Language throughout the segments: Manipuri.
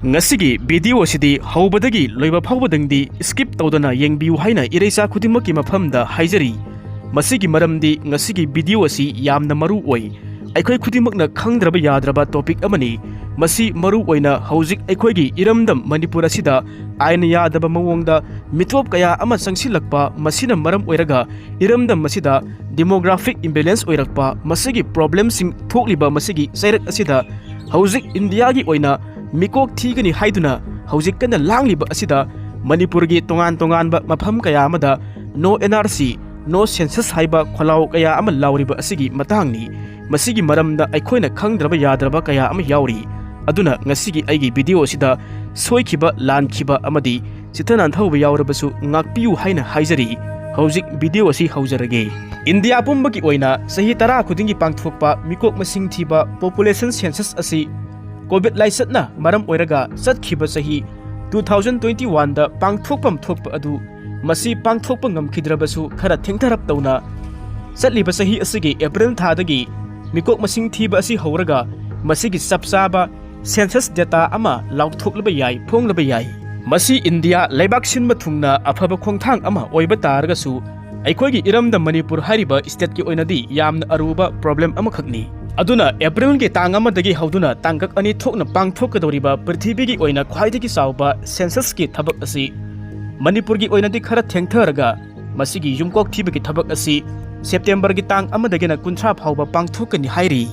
Ngasigi video sidi haubadagi loiba phawbadangdi skip tawdana yengbiu haina ireisa khudimaki mafamda haijari. Masigi maramdi ngasigi video asi yamna maru oi. Aikhoi khudimakna khangdraba yadraba topic amani. Masi maru oina haujik aikhoigi iramdam Manipur asida aina yadaba mawongda mitop kaya ama sangsilakpa masina maram oiraga iramdam masida demographic imbalance oirakpa masigi problem sing thokliba masigi sairak asida haujik India gi oina mikok thigani haiduna haujik kana langliba asida Manipur gi tongan ba mafam kaya amada no NRC no census haiba kholau kaya ama lauriba asigi matangni masigi maramda aikhoina khangdraba yadraba kaya ama yauri aduna ngasigi aigi video sida soikhiba lankhiba amadi sitanan thauba yaurabasu ngakpiu haina haijari haujik video asi haujarage India pumbagi oina sahi tara khudingi pangthokpa mikok masing thiba population census asi covid laisatna maram oiraga satkhiba sahi 2021 da pangthokpam thokpa adu masi pangthokpa ngamkhidrabasu khara thengtharap tawna satliba sahi asigi April thadagi mikok masing thiba asi hauraga masigi sapsaba census data ama lauthoklaba yai phonglaba yai masi India laibak sinba thungna afaba khongthang ama oiba taragasu aikhoigi iramda Manipur hariba state ki oinadi yamna aruba problem ama khakni aduna April ge tang amadagi hauduna tangkak ani thokna pangthokadoriba prithvi gi oina khwaidagi sauba census ki thabak asi Manipur gi oinadi khara thengtharaga masigi yumkok thibagi thabak asi September gi tang amadagina kunthra phauba pangthokani hairi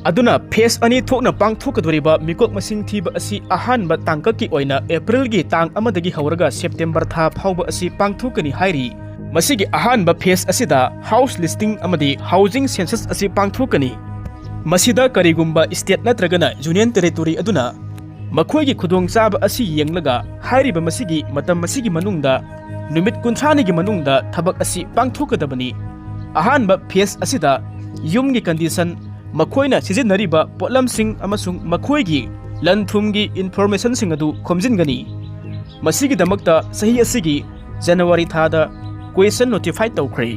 aduna phase ani thokna pangthokadoriba mikok masing thiba asi ahanba tangkaki oina April gi tang amadagi hauraga September tha phauba asi pangthokani hairi masigi ahanba phase asida house listing amadi housing census asi pangthokani masida karigumba state natragana union territory aduna makhoi gi khudong chaba asi yenglaga hairiba masigi matam masigi manungda numit kunthani gi manungda thabak asi pangthokadabani ahanba phase asida yumgi condition makoina sizinariba potlamsing amasung makoigi lanthumgi information sing adu khomjingani masigi damakta sahi asigi January thada question notify tawkhre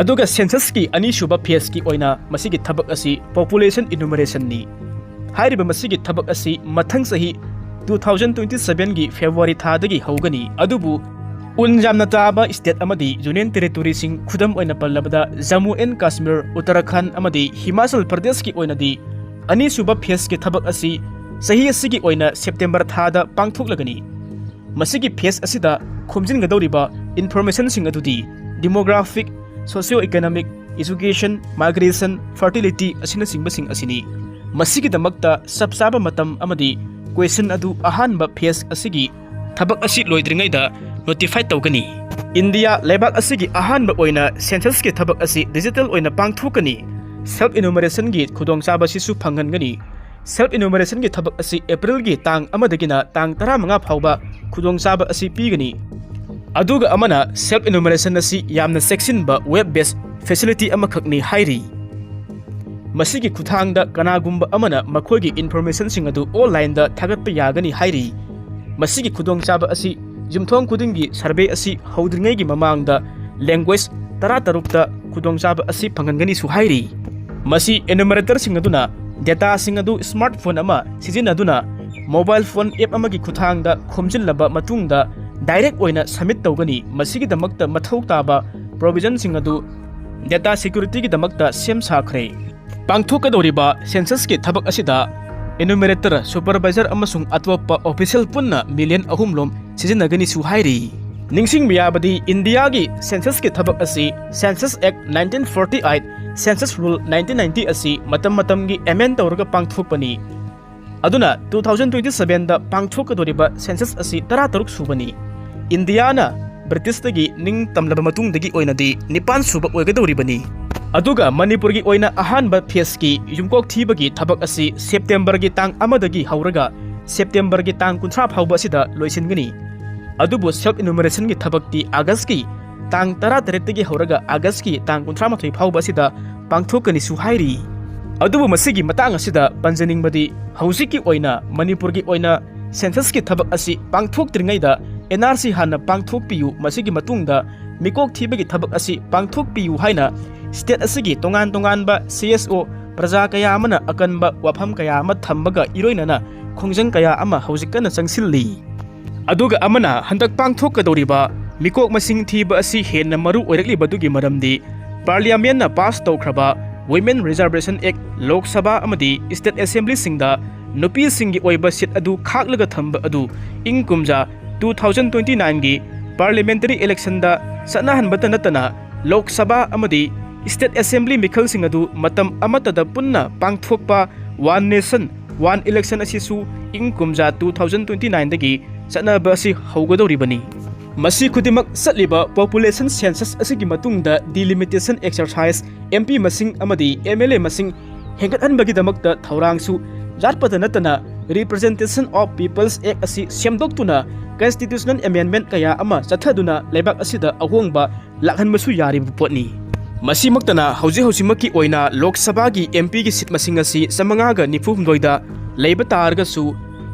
aduga census ki ani shuba phase ki oina masigi thabak asi population enumeration ni hairiba masigi thabak asi mathang sahi 2027 gi February thadagi haugani adubu Unjamna taba state amadi union territory sing khudam oina pallabada Jammu and Kashmir Uttarakhand amadi Himachal Pradesh ki oina di ani suba phase ki thabak asi sahi asigi oina September thada pangthoklagani masigi phase asida khomjin gadoriba information sing adudi demographic socio-economic education migration fertility asina singbasing asini masigi damakta sabsaba matam amadi question adu ahanba phase asigi thabak asi loidringaida notify tawgani India laibak asigi ahanba oina census ki thabak asi digital oina pangthokani self enumeration gi khudongchaba sisu phangangani self enumeration gi thabak asi April gi tang amadagina tang 15 phauba khudongchaba asi pigani aduga amana self enumeration asi yamna section ba web based facility amakhakni hairi masigi khuthangda kanagumba amana makhoigi information sing adu online da thagatpa yagani hairi masigi khudongchaba asi Jumthong kudingi survey asi haudringai gi mamangda language tara-tarukta khudongchaba asi phangangani su hairi masi enumerator sing aduna data sing adu smartphone ama sizinaduna mobile phone app amagi khuthangda khomjinlaba matungda direct oina submit tawgani masigi damakta mathau taba provision sing adu data security gi damakta sem sakhre pangthokadoriba census ki thabak asida enumerator supervisor amasung atwapa official punna million ahumlom sizinagani su hairi ningsing miyabadi India gi census ki thabak asi Census Act 1948 Census Rule 1990 asi matam gi amend tawraga pangthokpani aduna 2027 da pangthokadoriba census asi 13 subani India na British tagi ning tamlaba matungdagi oinadi nipan suba oigadoribani aduga Manipur gi oina ahanba phase ki yumkok thibagi thabak asi September gi tang amadagi hauraga September gi tang 30 phauba sida loisingani adubu self enumeration gi thabakti August ki tang 13 gi hauraga August ki tang 38 phauba sida pangthokani su hairi adubu masigi matang asida panjaningbadi haujiki oina Manipur gi oina census ki thabak asi pangthoktringaida NRC hanna pangthokpiyu masigi matungda mikok thibagi thabak asi pangthokpiyu haina state asigi tongan ba CSO praja kaya amana akanba wafam kaya ama thambaga iroinana khongjang kaya ama hojik kana changsilli aduga amana handak pangthokadoriba mikok masing thiba asi henna maru oirakliba dugi maramdi parliament na pass tawkhraba women reservation act lok sabha amadi state assembly singda nupi singi oiba sit adu khaklaga thamba adu ingkumja 2029 gi parliamentary election da sanahanbata natana lok sabha amadi state assembly mikhal sing adu matam amatada punna pangthokpa one nation one election asisu ingkumja 2029 dagi sanaba asi haugadoribani masi khudimak satliba population census asigi matungda delimitation exercise MP masing amadi MLA masing hengathanbagi damakta thaurangsu jatpada natana representation of people's act asi semdoktuna constitutional amendment kaya ama chathaduna leibak asida ahongba lakhanmasu yaribu potni masi maktana hauji oina lok sabha gi MP gi sit masing asi samanga ga nifuhumdoida leiba targa su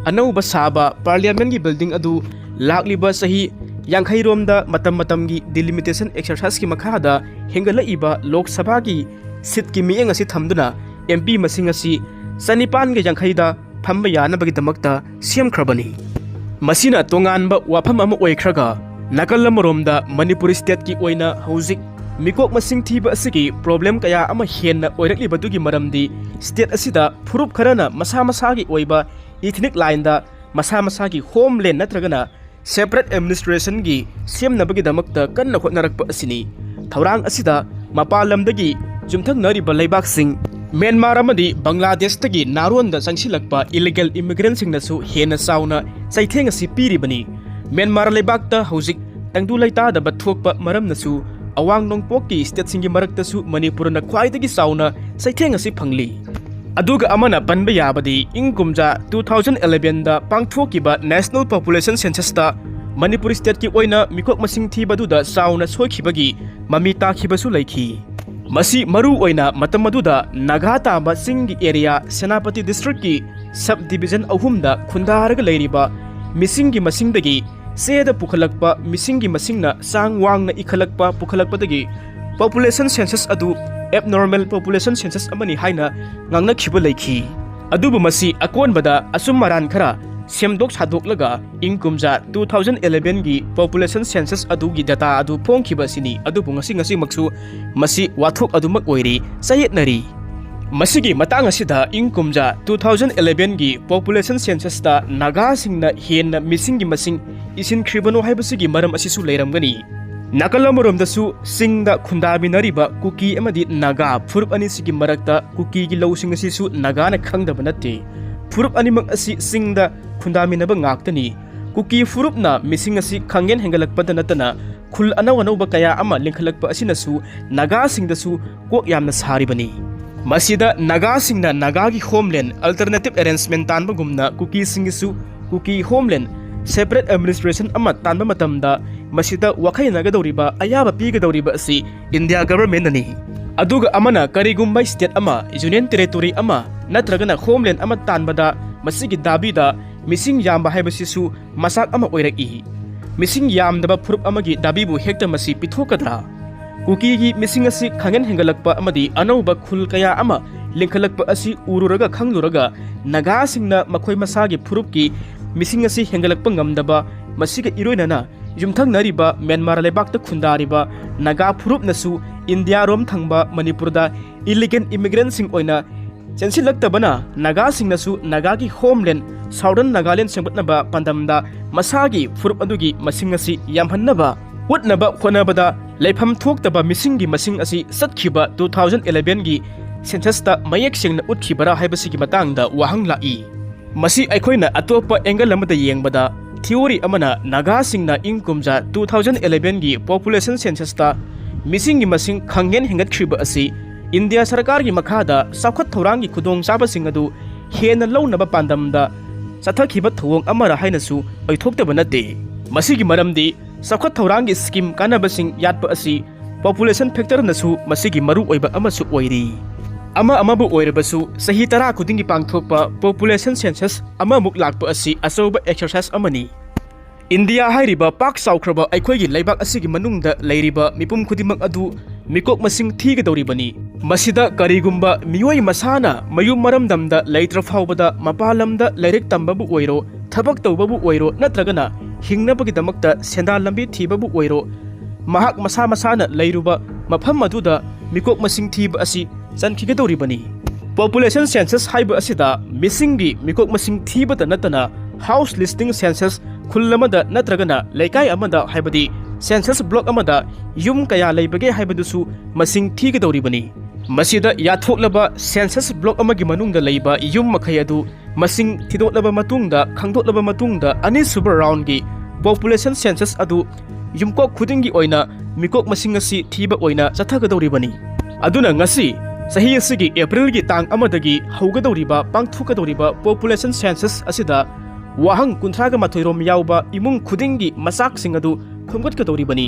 anauba saba parliament gi building adu lakliba sahi yankhai romda matam gi delimitation exercise ki makhada hengala iba lok sabha gi sit ki mieng asi thamduna MP masing asi sanipan ge yankhai da phamba yana bagi damakta siam khrabani masina tongan ba wafam ama oikhraga nakalamromda manipur state ki oina hojik mikok masing thiba asigi problem kaya ama henna oirakliba dugi maramdi state asida phurup kharana masa gi oiba ethnic line da masa gi homeland natragana separate administration gi semnabagi damakta kanna khotnarakpa asini thaurang asida mapalamdagi jumthak nariba leibak sing Myanmar amadi Bangladesh tagi naronda changsilakpa illegal immigrant sing nasu hena sauna Cheitheng asi piribani Myanmar leibakta hojik tangdu laita da bathokpa maram nasu awang nongpokki state singi maraktasu Manipur na khwaidagi sauna Cheitheng asi phangli aduga amana panba yabadi ingkumja 2011 da pangthokiba national population census ta Manipur state ki oina mikok masing thibadu da sauna soikhibagi mami takhibasu laikhi masi maru oina matamaduda naga taba singi area senapati district ki sub division ahumda khundaraga leiriba misingi masingdagi seda pukhalakpa misingi masingna sang wangna ikhalakpa pukhalakpadagi population census adu abnormal population census amani haina ngangna khiba leikhi adubu masi akonbada asum maran khara semdok sadoklaga ingkumja 2011 gi population census adugi data adu phongkhiba sini adubu ngasi maksu masi wathok adumak oiri sayetnari masigi matang asida ingkumja 2011 gi population census ta naga singna henna missing gi masing isin khribano haibasigi maram asisu leiramgani nakalamoromdasu singda khundabinariba kuki amadi naga phurup ani sigi marakta kuki gi lousing asisu naga na khangdaba natte phurup animak asi singda khundaminaba ngaktani kuki phurup na missing asi khangen hengalakpada natana khul anawba kaya ama linkhalakpa asinasu naga singdasu kok yamna saribani masida naga singna naga gi homeland alternative arrangement tanba gumna kuki singisu kuki homeland separate administration ama tanba matamda masida wakai nagadoriba ayaba pigadoriba asi India government ani aduga amana karigumba state ama union territory ama natragana homeland ama tanbada masigi dabida missing yamba haibasisu masak ama oiraki missing yamdaba phurup amagi dabibu hekta masi pithokadra kuki gi missing asi khangen hengalakpa amadi anauba khul kaya ama linkhalakpa asi ururaga khangluraga naga singna makhoi masagi phurup ki missing asi hengalakpa ngamdaba masiga iroinana yumthang nariba Myanmar lebakta khundariba naga phurup nasu India rom thangba Manipur da illegal immigrant sing oina chensilaktabana naga sing nasu naga gi homeland southern Nagaland sengbatnaba pandamda masagi phurup adugi masing asi yamhannaba utnaba khonabada leifam thoktaba missing gi masing asi satkhiba 2011 gi census ta mayek singna utkhibara haibasigi matangda wahang lai masi aikhoina atopa angle amada yengbada theory amana naga singna ingkumja 2011 gi population census ta missing gi masing khangen hengat khriba asi India sarkar gi makhada sakhat thorang gi khudong chaba singadu hena launaba pandamda sathakhiba thawong amara hainasu oithokta banate masigi maramdi sakhat thorang gi scheme kanabasing yatpa asi population factor nasu masigi maru oiba amasu oiri amabu oirabasu sahi tara khudingi pangthokpa population census amamuk lakpa asi asoba exercise amani India hairiba pak saukraba aikhoigi leibak asigi manungda leiriba mipum khudimak adu mikok masing thigadoribani masida karigumba mioi masana mayum maramdamda leitra faubada mapalamda leirik tambabu oiro thabak tawbabu oiro natragana hingnabagidamakta sendal lambi thibabu oiro mahak masa masana leiruba mafam aduda mikok masing thiba asi chankhigedoribani population census haiba asida missinggi mikok masing thibada natana house listing census khullamada natragana laikai amada haibadi census block amada yum kaya leibage haibadusu masing thigedoribani masida yathoklaba census block amagi manungda leiba yum makhai adu masing thidotlaba matungda khangdotlaba matungda ani super round gi population census adu yumkok khudingi oina mikok masing asi thiba oina chathagadoribani aduna ngasi sahi asigi april gi tang amadagi haugadoriba pangthukadoriba population census asida wahang kunthraga mathoirom yauba imung khudingi masak singadu khomgatgadoribani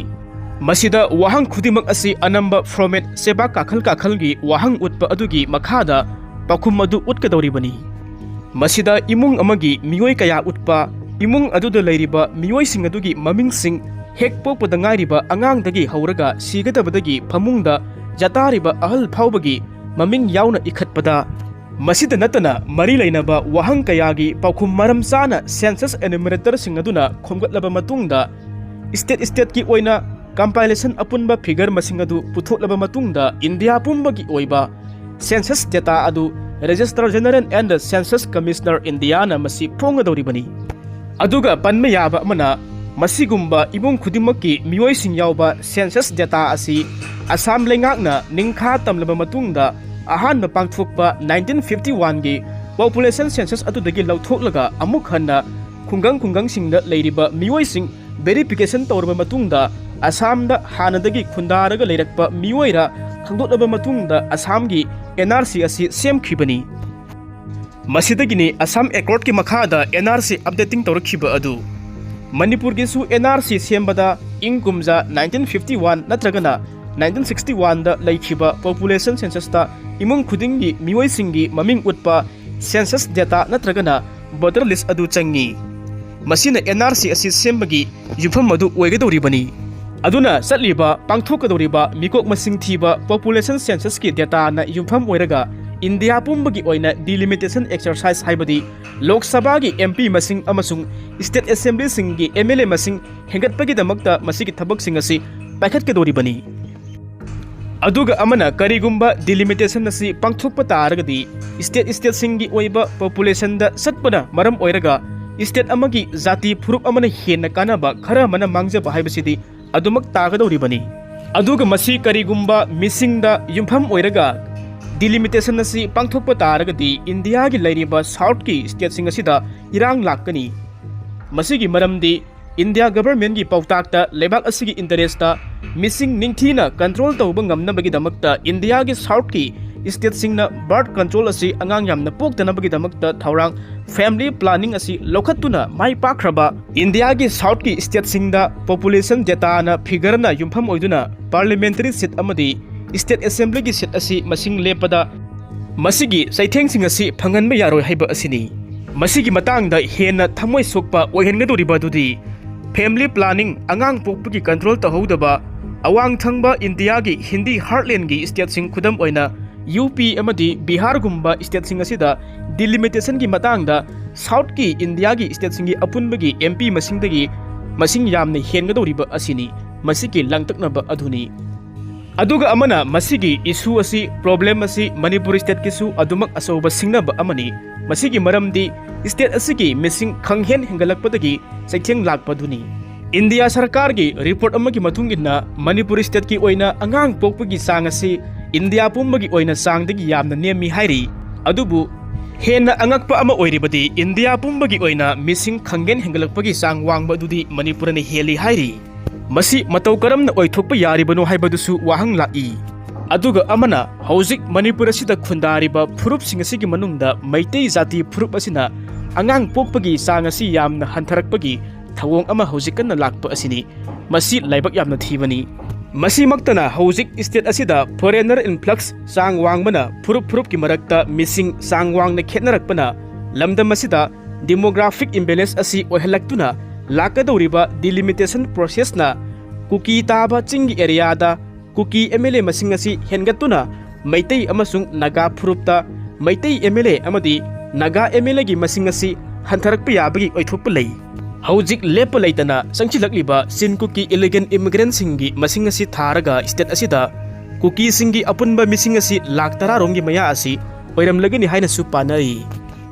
masida wahang khudimak asi anamba format seba kakhal gi wahang utpa adugi makhada pakhum adu utgadoribani masida imung amagi mioi kaya utpa imung aduda leiriba mioi sing adugi maming sing hek pokpada ngairiba angang dagi hauraga sigadabadagi phamungda jatariba ahal phawbagi maming yauna ikhatpada masida natana mari leinaba wahang kayagi paukhum maram sana census enumerator sing aduna khomgatlaba matungda state ki oina compilation apunba figure masing adu puthoklaba matungda india pumbagi oiba census data adu registrar general and census commissioner india na masi phongadoribani aduga panma yaba amana masigumba ibung khudimaki mioi sing yauba census data asi Assam lengakna ningkha tamlaba matungda ahan pangthokpa 1951 gi population census atudagi lauthoklaga amuk hanna khungang singda leiriba mioi sing verification tawrba matungda Assam da hanadagi khundaraga leirakpa mioi ra khangdotlaba matungda Assam gi NRC asi semkhibani masidagini Assam accord ki makhada NRC updating tawrakhiba adu Manipur gi su NRC sembada ingkumja 1951 natragana 1961 da laikhiba population census ta imung khudingi mioi singi maming utpa census data natragana voter list adu changi masina NRC asi sembagi yufam adu oigadoribani aduna satliba pangthokadoriba mikok masing thiba population census ki data na yufam oiraga India pumbagi oina delimitation exercise haibadi Lok Sabha gi MP masing amasung state assembly singi MLA masing hengatpagi damakta masigi thabak sing asi paikhatkedoribani aduga amana karigumba delimitation asi pangthokpa taragadi state singi oiba population da satpana maram oiraga state amagi jati phurup amana henna kanaba khara mana mangjaba haibasidi adumak tagadoribani aduga masi karigumba missing da yumpham oiraga delimitation asi pangthokpa taragadi India gi leiriba south ki state sing asida irang lakkani masigi maramdi India government gi pautakta lebak asigi interest ta missing ningthina control tawba ngamnabagi damakta India gi south ki state singna birth control asi angang yamna poktanabagi damakta thaurang family planning asi lokhatuna mai pakhraba India gi south ki state singda population data na figure na yumpham oiduna parliamentary seat amadi state assembly gi seat asi masing lepada masigi Cheitheng sing asi phanganba yaroi haiba asini masigi matangda hena thamoi sokpa oihengadoriba dudi family planning angang pokpagi control tahodaba awang thangba India gi Hindi heartland gi state sing khudam oina UP amadi Bihar gumba state sing asida delimitation gi matangda south ki India gi state sing gi apunbagi MP masingdagi masing yamna hengadoriba asini masigi langtaknaba adhuni aduga amana masigi issue asi problem asi Manipur state kisu adumak asoba singnaba amani masigi maramdi state asigi missing khanghen hengalakpadagi Cheitheng lakpaduni India sarkar gi report amagi mathungina Manipur state ki oina angang pokpagi sang asi India pumbagi oina sangdagi yamna nemi hairi adubu hena angakpa ama oiribadi India pumbagi oina missing khanghen hengalakpagi sang wangba dudi Manipur ni heli hairi masi matau karamna oithokpa yaribano haibadusu wahang lai aduga amana hauzik Manipur asida khundariba phurup sing asigi manungda maitei jati phurup asina angang pokpagi sang asi yamna hantarakpagi thawong ama hauzikanna lakpa asini masi laibak yamna thibani masi maktana hauzik state asida foreigner influx sang wangbana phurup ki marakta missing sang wangna khetnarakpana lamdam asida demographic imbalance asi oihalaktuna lakadoriba delimitation process na kuki taba chingi area da kuki MLA masing asi hengatuna Maitai amasung Naga Purupta Maitai MLA amadi Naga MLA gi masing asi hantarakpa yabagi oithokpa lei Haujik lepa leitana sangchilakliba sin kuki illegal immigrant singi masing asi tharaga state asida kuki singi apunba missing asi lakh tararomgi maya asi oiramlagani haina su panai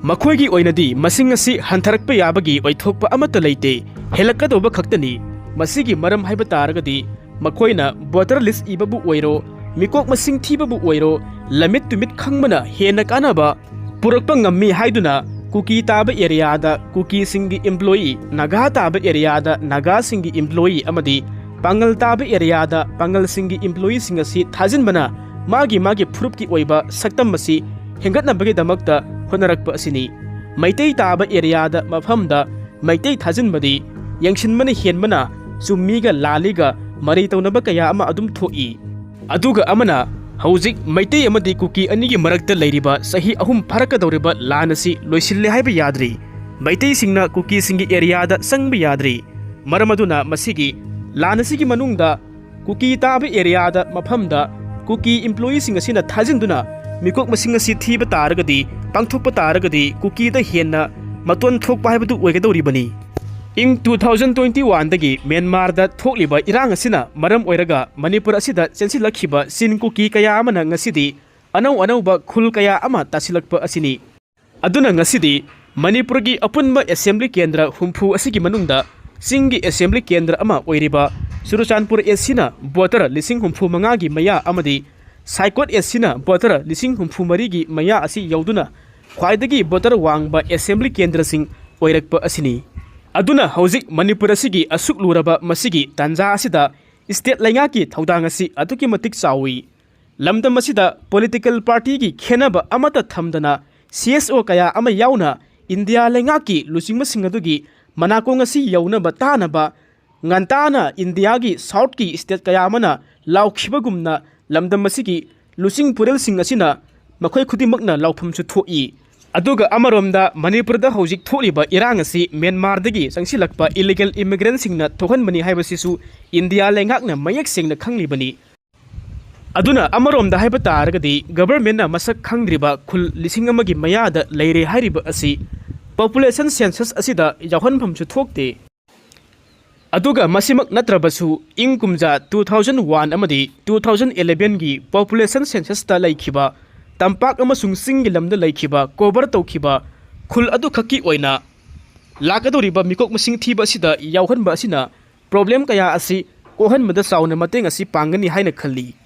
Makhoigi oinadi masing asi hantarakpa yabagi oithokpa amata leite helakadoba khaktani masigi maram haiba taragadi makhoina voter list ibabu oiro mikok masing thibabu oiro lamit tumit khangmana hena kanaba purakpa ngammi haiduna kuki taba area da kuki singi employee naga taba area da naga singi employee amadi pangal taba area da pangal singi employee singa si thajin bana magi phurup ki oiba saktam masi hengatna bagi damakta honarakpa asini maitai taba area da mafam da maitai thajin badi yangshin mana hen mana summiga laliga mari tawnaba kaya ama adum thoi aduga amana Haujik Maitai amadi kuki anigi marakta leiriba sahi ahum pharakadoriba lanasi loisille haiba yadri Maitai singna kuki singi area da sangba yadri maramaduna masigi lanasi gi manungda kuki taba area da mafamda kuki employee singa sina thajinduna mikok masinga si thiba taragadi pangthokpa taragadi kuki da henna maton thokpa haibadu oigadoribani Ing 2021 dagi Myanmar da thokliba irang asina maram oiraga Manipur asida sensilakhiba sin kuki kaya amana ngasidi anau ba khul kaya ama tasilakpa asini aduna ngasidi Manipur gi apunba assembly kendra humpu asigi manungda singi assembly kendra ama oiriba Surachanpur esina voter lising humpu manga gi maya amadi Saikot esina voter lising humpu mari gi maya asi yauduna khwaidagi voter wangba assembly kendra sing oirakpa asini Aduna haujik Manipur asigi asuk luraba masigi tanja asida state laingaki thaudang asi atuki matik chawi lamdam asida political party gi khenaba amata thamdana CSO kaya ama yauna India laingaki lusingma singadugi manakong asi yauna batana ba ngantana India gi south ki state kaya mana lankhiba gumna lamdam asigi lusing purel sing asina makhoi khudimakna laufam chu thoi Aduga amaromda Manipur da haujik tholiba irang asi Myanmar dagi sangsilakpa illegal immigrant singna thohanbani haibasisu India lengakna mayak singna khanglibani Aduna amaromda haiba taragadi government na masak khangdriba khul lising amagi mayada leire hairiba asi population census asida yahonphamchu thokte Aduga masimak natrabasu ingkumja 2001 amadi 2011 gi population census ta laikhiba Tampak amasung singi lamda laikhiba cover tawkhiba khul adu khaki oina lakadoriba mikok masing thiba asida yauhanba asina problem kaya asi kohanmada sauna mateng asi pangani haina khalli